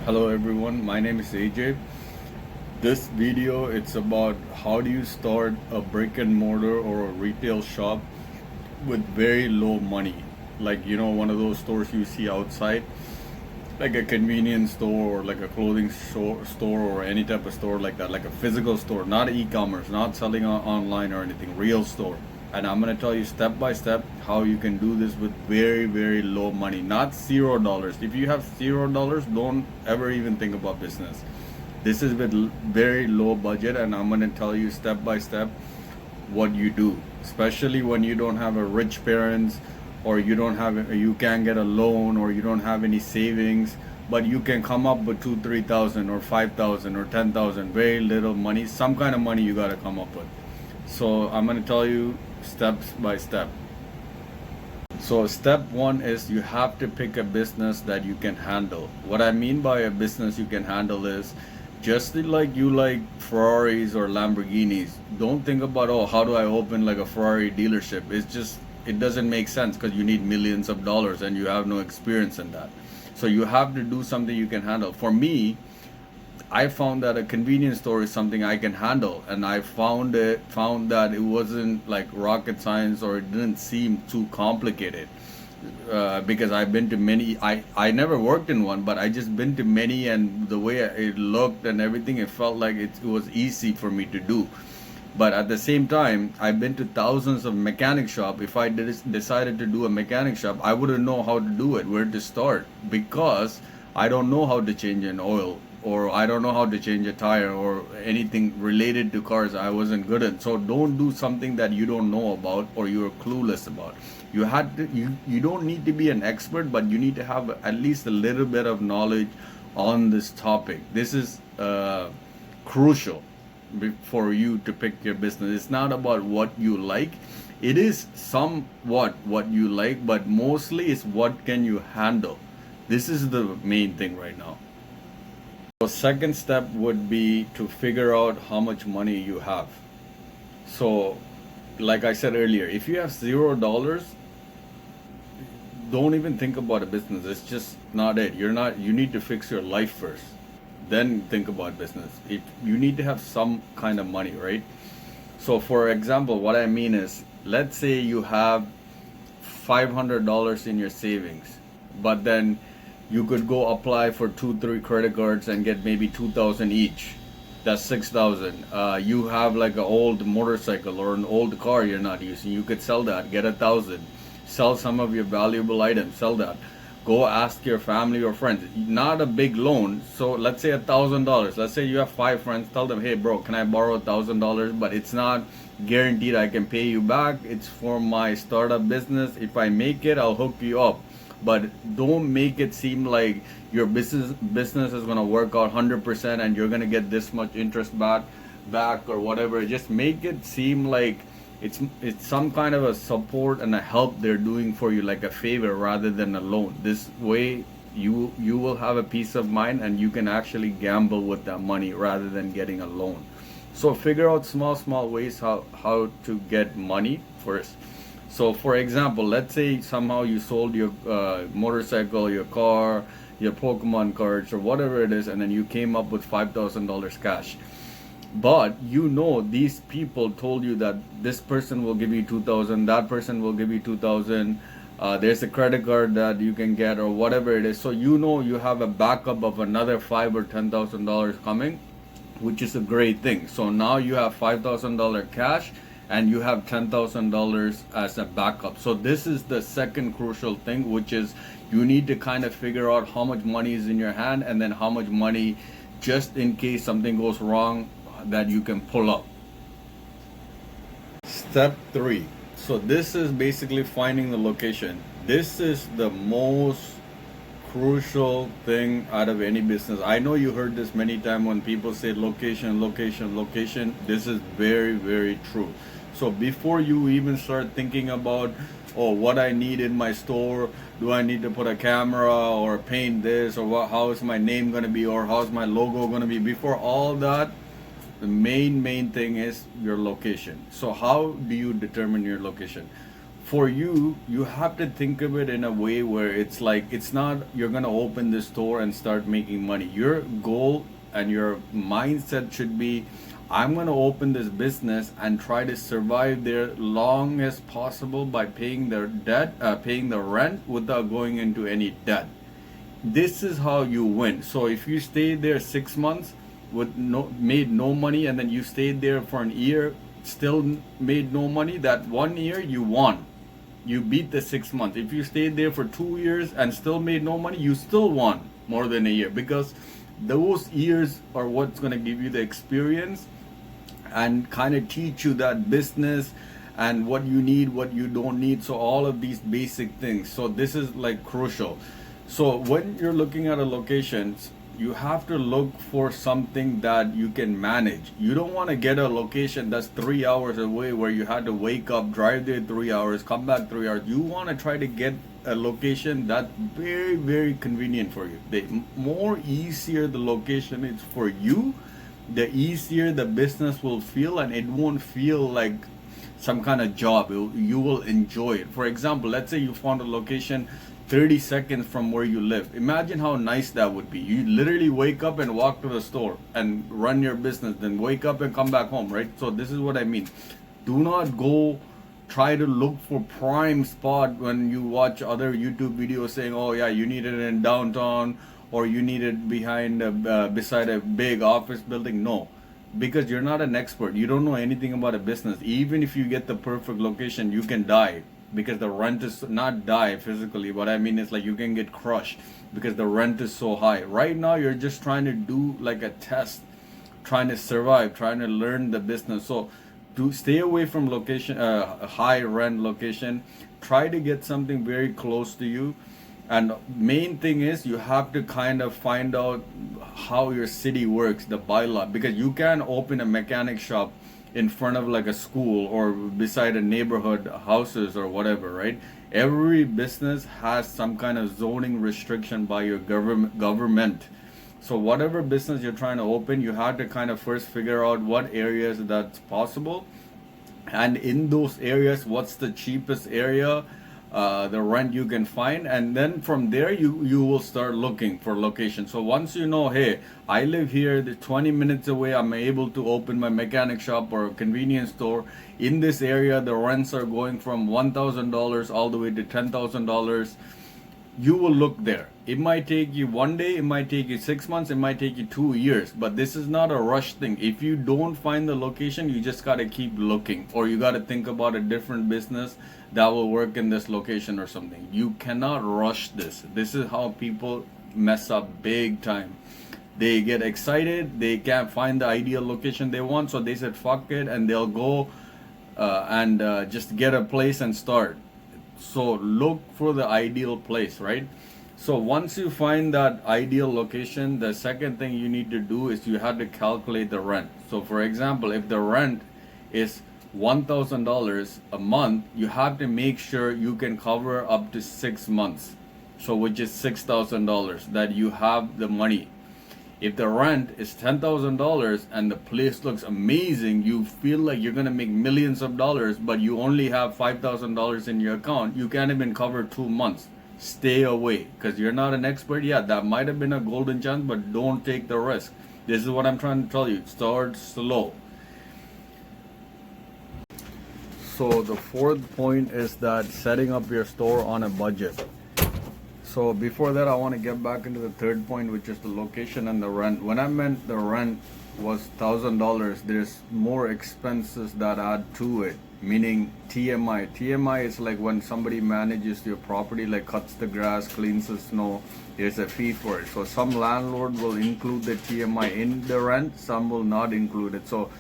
Hello everyone, my name is AJ. This video it's about how do you start a brick and mortar or a retail shop with very low money. Like one of those stores you see outside, like a convenience store or like a clothing store or any type of store like that, like a physical store, not e-commerce, not selling online or anything, real store. And I'm going to tell you step by step how you can do this with very low money, not $0. If you have $0, don't ever even think about business. This is with very low budget, and I'm going to tell you step by step what you do, especially when you don't have a rich parents, or you can't get a loan, or you don't have any savings, but you can come up with 2 3 thousand or 5,000 or 10,000. Very little money, some kind of money you got to come up with. So I'm going to tell you steps by step. So step one is you have to pick a business that you can handle. What I mean by a business you can handle is just like you like Ferraris or Lamborghinis. Don't think about, oh, how do I open like a Ferrari dealership? It doesn't make sense because you need millions of dollars and you have no experience in that. So you have to do something you can handle. For me, I found that a convenience store is something I can handle, and I found that it wasn't like rocket science, or it didn't seem too complicated, because I've been to many. I never worked in one, but I just been to many, and the way it looked and everything, it felt like it was easy for me to do. But at the same time, I've been to thousands of mechanic shop. If I decided to do a mechanic shop, I wouldn't know how to do it, where to start, because I don't know how to change an oil, or I don't know how to change a tire, or anything related to cars. I wasn't good at. So don't do something that you don't know about or you're clueless about. You don't need to be an expert, but you need to have at least a little bit of knowledge on this topic. This is crucial for you to pick your business. It's not about what you like. It is somewhat what you like, but mostly it's what can you handle. This is the main thing right now. The second step would be to figure out how much money you have. So, like I said earlier, if you have $0, don't even think about a business. It's just not it. You need to fix your life first. Then think about business. If you need to have some kind of money, right? So for example, what I mean is, let's say you have $500 in your savings, but then you could go apply for 2 3 credit cards and get maybe 2,000 each. That's 6,000. You have like an old motorcycle or an old car you're not using. You could sell that, get 1,000. Sell some of your valuable items, sell that. Go ask your family or friends. Not a big loan. So let's say $1,000. Let's say you have 5 friends. Tell them, hey bro, can I borrow $1,000? But it's not guaranteed I can pay you back. It's for my startup business. If I make it, I'll hook you up. But don't make it seem like your business is gonna work out 100% and you're gonna get this much interest back or whatever. Just make it seem like it's some kind of a support and a help they're doing for you, like a favor rather than a loan. This way you will have a peace of mind, and you can actually gamble with that money rather than getting a loan. So figure out small ways how to get money first. So for example, let's say somehow you sold your motorcycle, your car, your Pokemon cards, or whatever it is, and then you came up with $5,000 cash. But these people told you that this person will give you 2,000, that person will give you 2,000. There's a credit card that you can get, or whatever it is. So you have a backup of another $5,000 or $10,000 coming, which is a great thing. So now you have $5,000 cash, and you have $10,000 as a backup. So this is the second crucial thing, which is you need to kind of figure out how much money is in your hand, and then how much money, just in case something goes wrong, that you can pull up. Step 3. So this is basically finding the location. This is the most crucial thing out of any business. I know you heard this many times when people say location. This is very true. So before you even start thinking about, oh, what I need in my store, do I need to put a camera or paint this, or how is my name going to be, or how's my logo going to be, before all that, the main thing is your location. So how do you determine your location? for you, you have to think of it in a way where it's like, it's not you're gonna open this store and start making money. Your goal and your mindset should be, I'm gonna open this business and try to survive there long as possible by paying their debt, paying the rent without going into any debt. This is how you win. So if you stay there 6 months with made no money, and then you stayed there for an year, still made no money, that 1 year you won. You beat the 6 months. If you stayed there for 2 years and still made no money, you still won more than a year, because those years are what's going to give you the experience and kind of teach you that business and what you need, what you don't need. So all of these basic things. So this is like crucial. So when you're looking at a location, you have to look for something that you can manage. You don't want to get a location that's 3 hours away where you had to wake up, drive there 3 hours, come back 3 hours. You want to try to get a location that's very, very convenient for you. The more easier the location is for you, the easier the business will feel, and it won't feel like some kind of job. You will enjoy it. For example, let's say you found a location 30 seconds from where you live. Imagine how nice that would be. You literally wake up and walk to the store and run your business, then wake up and come back home, right? So this is what I mean. Do not go try to look for prime spot when you watch other YouTube videos saying, oh yeah, you need it in downtown, or you need it behind beside a big office building. No, because you're not an expert. You don't know anything about a business. Even if you get the perfect location, you can die, because the rent is not die physically. What I mean is, like, you can get crushed because the rent is so high. Right now, you're just trying to do like a test, trying to survive, trying to learn the business. So to stay away from location, high rent location, try to get something very close to you. And main thing is, you have to kind of find out how your city works, the bylaw, because you can open a mechanic shop in front of like a school or beside a neighborhood houses or whatever, right? Every business has some kind of zoning restriction by your government. So whatever business you're trying to open, you have to kind of first figure out what areas that's possible, and in those areas, what's the cheapest area, the rent you can find, and then from there you will start looking for location. So once you know, hey, I live here, the 20 minutes away, I'm able to open my mechanic shop or convenience store in this area. The rents are going from $1,000 all the way to $10,000. You will look there. It might take you 1 day, it might take you 6 months, it might take you 2 years, but this is not a rush thing. If you don't find the location, you just got to keep looking, or you got to think about a different business that will work in this location or something. You cannot rush this. This is how people mess up big time. They get excited, they can't find the ideal location they want, so they said fuck it, and they'll go and just get a place and start. So look for the ideal place, right? So once you find that ideal location, the second thing you need to do is you have to calculate the rent. So for example, if the rent is $1,000 a month, you have to make sure you can cover up to 6 months. So which is $6,000, that you have the money. If the rent is $10,000 and the place looks amazing, you feel like you're gonna make millions of dollars, but you only have $5,000 in your account, you can't even cover 2 months. Stay away, because you're not an expert. Yeah, that might have been a golden chance, but don't take the risk. This is what I'm trying to tell you. Start slow. So the fourth point is that setting up your store on a budget. So before that, I want to get back into the third point, which is the location and the rent. When I meant the rent was $1,000, there's more expenses that add to it, meaning TMI. TMI is like when somebody manages your property, like cuts the grass, cleans the snow, there's a fee for it. So some landlord will include the TMI in the rent, some will not include it. So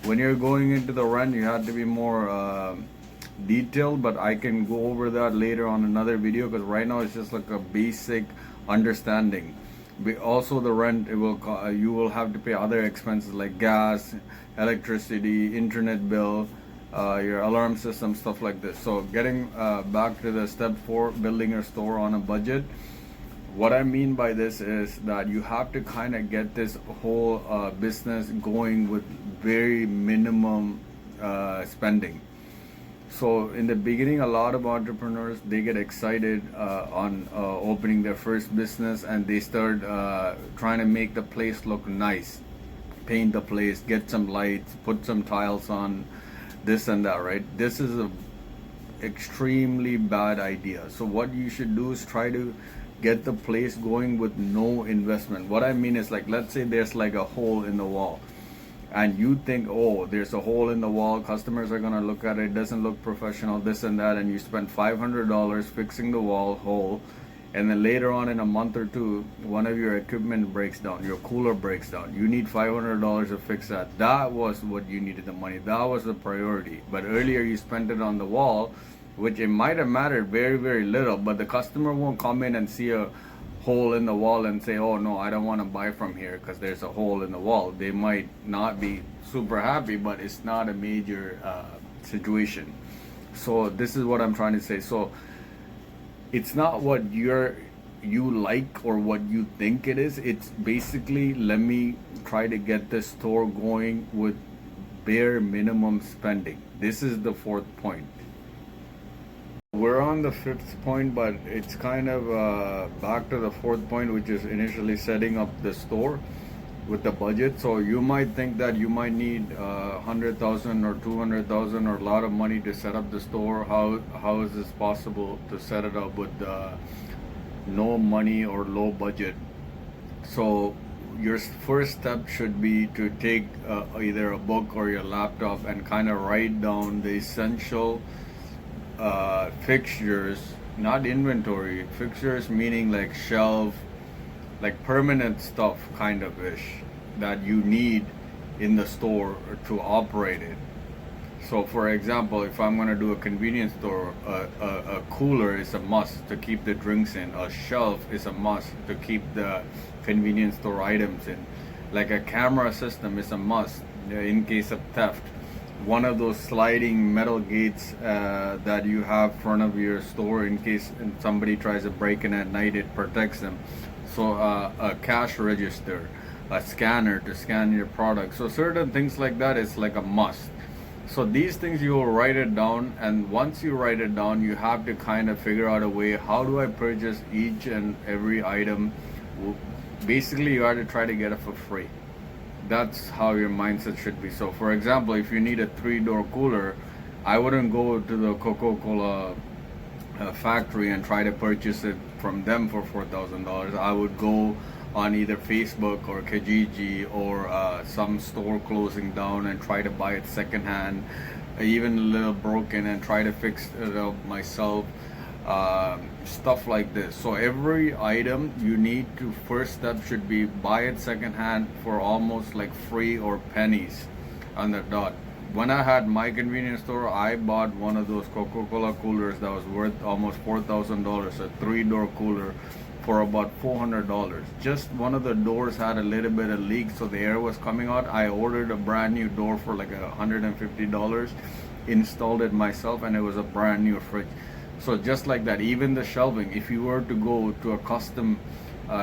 when you're going into the rent, you have to be more detailed, but I can go over that later on another video, because right now it's just like a basic understanding. Also the rent, it will you will have to pay other expenses like gas, electricity, internet bill, your alarm system, stuff like this. So getting back to the step 4, building your store on a budget. What I mean by this is that you have to kind of get this whole business going with very minimum spending. So in the beginning, a lot of entrepreneurs, they get excited on opening their first business, and they start trying to make the place look nice, paint the place, get some lights, put some tiles on, this and that, right? This is a extremely bad idea. So what you should do is try to get the place going with no investment. What I mean is, like, let's say there's like a hole in the wall, and you think, oh, there's a hole in the wall, customers are gonna look at it, doesn't look professional, this and that, and you spend $500 fixing the wall hole, and then later on in a month or two, one of your equipment breaks down, your cooler breaks down, you need $500 to fix that. That was what you needed the money, that was the priority. But earlier you spent it on the wall, which it might have mattered very, very little, but the customer won't come in and see a hole in the wall and say, oh no, I don't want to buy from here because there's a hole in the wall. They might not be super happy, but it's not a major situation. So this is what I'm trying to say. So it's not what you like or what you think it is. It's basically, let me try to get this store going with bare minimum spending. This is the fourth point. We're on the fifth point, but it's kind of back to the fourth point, which is initially setting up the store with the budget. So you might think that you might need 100,000 or 200,000 or a lot of money to set up the store. How is this possible to set it up with no money or low budget? So your first step should be to take either a book or your laptop and kind of write down the essential fixtures, not inventory, fixtures meaning like shelf, like permanent stuff kind of ish that you need in the store to operate it. So for example, if I'm going to do a convenience store, a cooler is a must to keep the drinks in, a shelf is a must to keep the convenience store items in, like a camera system is a must in case of theft. One of those sliding metal gates that you have in front of your store, in case somebody tries to break in at night, it protects them. So a cash register, a scanner to scan your product. So certain things like that is like a must. So these things, you will write it down, and once you write it down, you have to kind of figure out a way, how do I purchase each and every item? Basically, you have to try to get it for free. That's how your mindset should be. So for example, if you need a 3-door cooler, I wouldn't go to the Coca-Cola factory and try to purchase it from them for $4,000. I would go on either Facebook or Kijiji or some store closing down and try to buy it secondhand, even a little broken, and try to fix it up myself. Stuff like this. So every item you need to, first step should be buy it secondhand for almost like free or pennies on the dot. When I had my convenience store, I bought one of those Coca-Cola coolers that was worth almost $4,000, a 3-door cooler, for about $400. Just one of the doors had a little bit of leak, so the air was coming out. I ordered a brand new door for like $150, installed it myself, and it was a brand new fridge. So just like that, even the shelving, if you were to go to a custom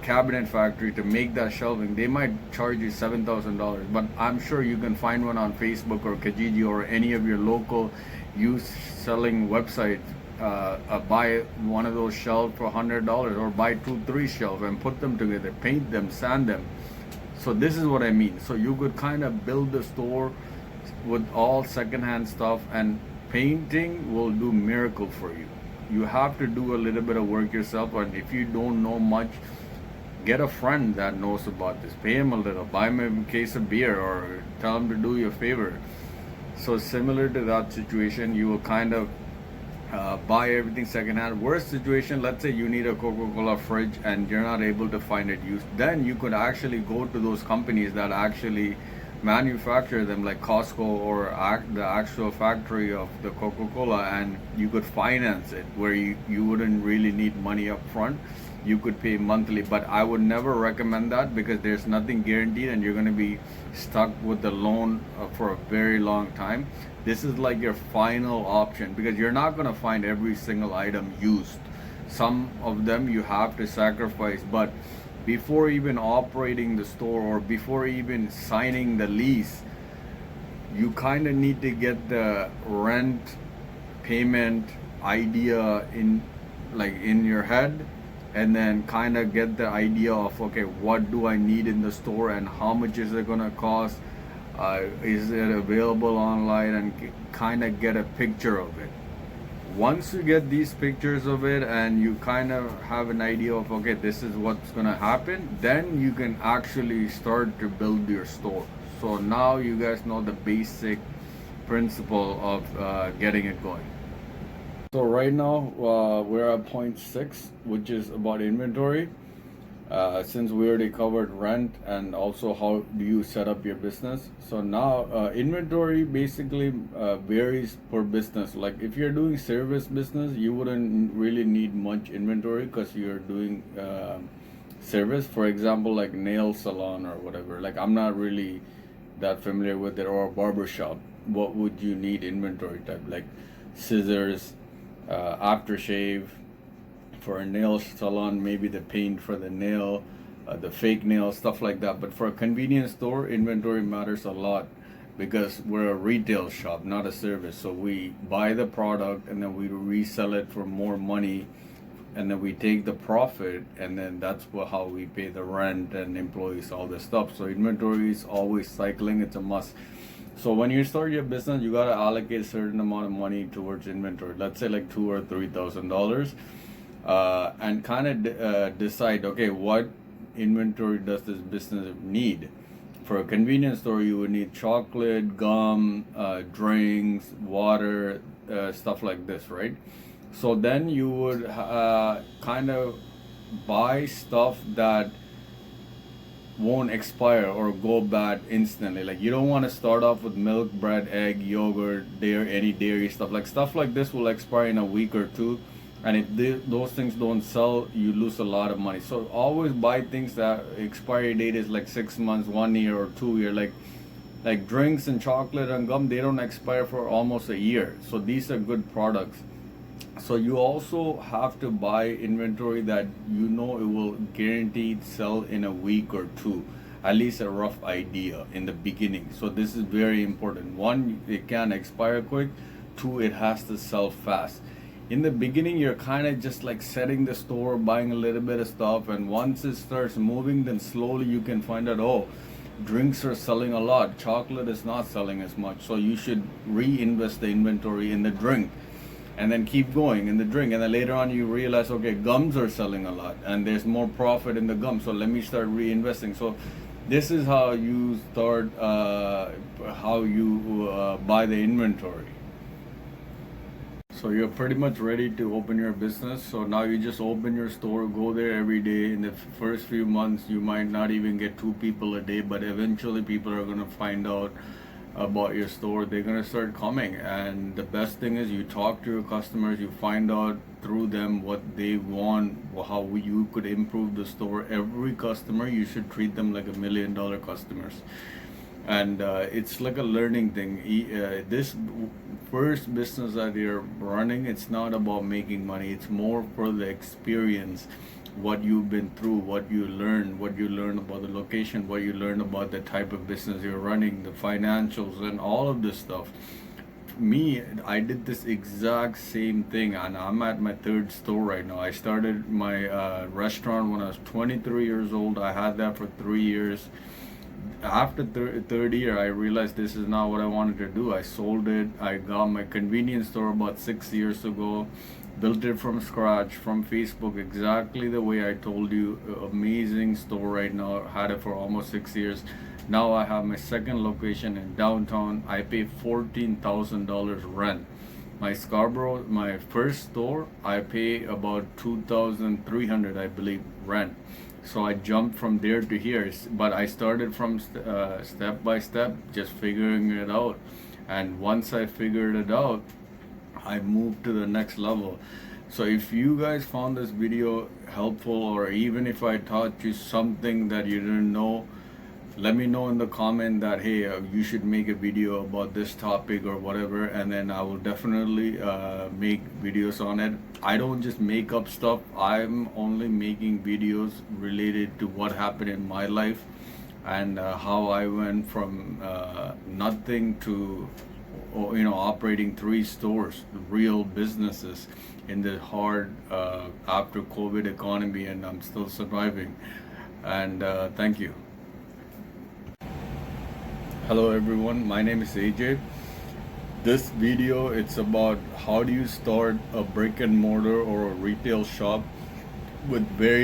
cabinet factory to make that shelving, they might charge you $7,000, but I'm sure you can find one on Facebook or Kijiji or any of your local used selling websites. Buy one of those shelves for $100, or buy 2-3 shelves and put them together, paint them, sand them. So this is what I mean. So you could kind of build the store with all secondhand stuff, and painting will do miracle for you. You have to do a little bit of work yourself, and if you don't know much, get a friend that knows about this. Pay him a little, buy him a case of beer, or tell him to do you a favor. So similar to that situation, you will kind of buy everything secondhand. Worst situation, let's say you need a Coca-Cola fridge and you're not able to find it used, then you could actually go to those companies that actually manufacture them, like Costco or the actual factory of the Coca-Cola, and you could finance it where you wouldn't really need money up front. You could pay monthly, but I would never recommend that, because there's nothing guaranteed and you're going to be stuck with the loan for a very long time. This is like your final option, because you're not going to find every single item used. Some of them you have to sacrifice, but before even operating the store or before even signing the lease, you kind of need to get the rent payment idea in your head, and then kind of get the idea of, okay, what do I need in the store and how much is it gonna cost, is it available online, and kind of get a picture of it. Once you get these pictures of it and you kind of have an idea of, okay, this is what's gonna happen, then you can actually start to build your store. So now you guys know the basic principle of getting it going. So right now we're at point 6, which is about inventory. Since we already covered rent and also how do you set up your business. So now inventory basically varies per business. Like if you're doing service business, you wouldn't really need much inventory because you're doing service. For example, like nail salon or whatever. Like I'm not really that familiar with it, or a barber shop. What would you need inventory type? Like scissors, aftershave. For a nail salon, maybe the paint for the nail, the fake nail, stuff like that. But for a convenience store, inventory matters a lot because we're a retail shop, not a service. So we buy the product and then we resell it for more money, and then we take the profit, and then that's how we pay the rent and employees, all this stuff. So inventory is always cycling, it's a must. So when you start your business, you gotta allocate a certain amount of money towards inventory. Let's say like $2,000 or $3,000. And kind of decide, okay, what inventory does this business need? For a convenience store, you would need chocolate, gum, drinks, water, stuff like this, right? So then you would kind of buy stuff that won't expire or go bad instantly. Like you don't want to start off with milk, bread, egg, yogurt, dairy, any dairy stuff. Like stuff like this will expire in a week or two. And if those things don't sell, you lose a lot of money. So always buy things that expiry date is like 6 months, 1 year, or 2 year. Like drinks and chocolate and gum, they don't expire for almost a year. So these are good products. So you also have to buy inventory that you know it will guaranteed sell in a week or two. At least a rough idea in the beginning. So this is very important. 1, it can expire quick. 2, it has to sell fast. In the beginning, you're kind of just like setting the store, buying a little bit of stuff, and once it starts moving, then slowly you can find out, oh, drinks are selling a lot, chocolate is not selling as much, so you should reinvest the inventory in the drink, and then keep going in the drink, and then later on you realize, okay, gums are selling a lot, and there's more profit in the gum, so let me start reinvesting. So this is how you start, how you buy the inventory. So you're pretty much ready to open your business. So now you just open your store, go there every day. In the first few months, you might not even get 2 people a day, but eventually people are going to find out about your store. They're going to start coming. And the best thing is you talk to your customers, you find out through them what they want, how you could improve the store. Every customer, you should treat them like $1 million customers. And it's like a learning thing. This first business that you're running, it's not about making money. It's more for the experience, what you've been through, what you learn about the location, what you learn about the type of business you're running, the financials, and all of this stuff. Me, I did this exact same thing, and I'm at my 3rd store right now. I started my restaurant when I was 23 years old. I had that for 3 years. After third year, I realized this is not what I wanted to do. I sold it. I got my convenience store about 6 years ago, built it from scratch, from Facebook, exactly the way I told you. Amazing store right now. Had it for almost 6 years. Now I have my 2nd location in downtown. I pay $14,000 rent. My Scarborough, my first store, I pay about $2,300, I believe, rent. So I jumped from there to here, but I started from step by step, just figuring it out. And once I figured it out, I moved to the next level. So if you guys found this video helpful, or even if I taught you something that you didn't know, let me know in the comment that, hey, you should make a video about this topic or whatever, and then I will definitely make videos on it. I don't just make up stuff. I'm only making videos related to what happened in my life and how I went from nothing to or operating 3 stores, real businesses in the hard after COVID economy, and I'm still surviving. And thank you. Hello everyone, my name is AJ. This video, it's about how do you start a brick and mortar or a retail shop with very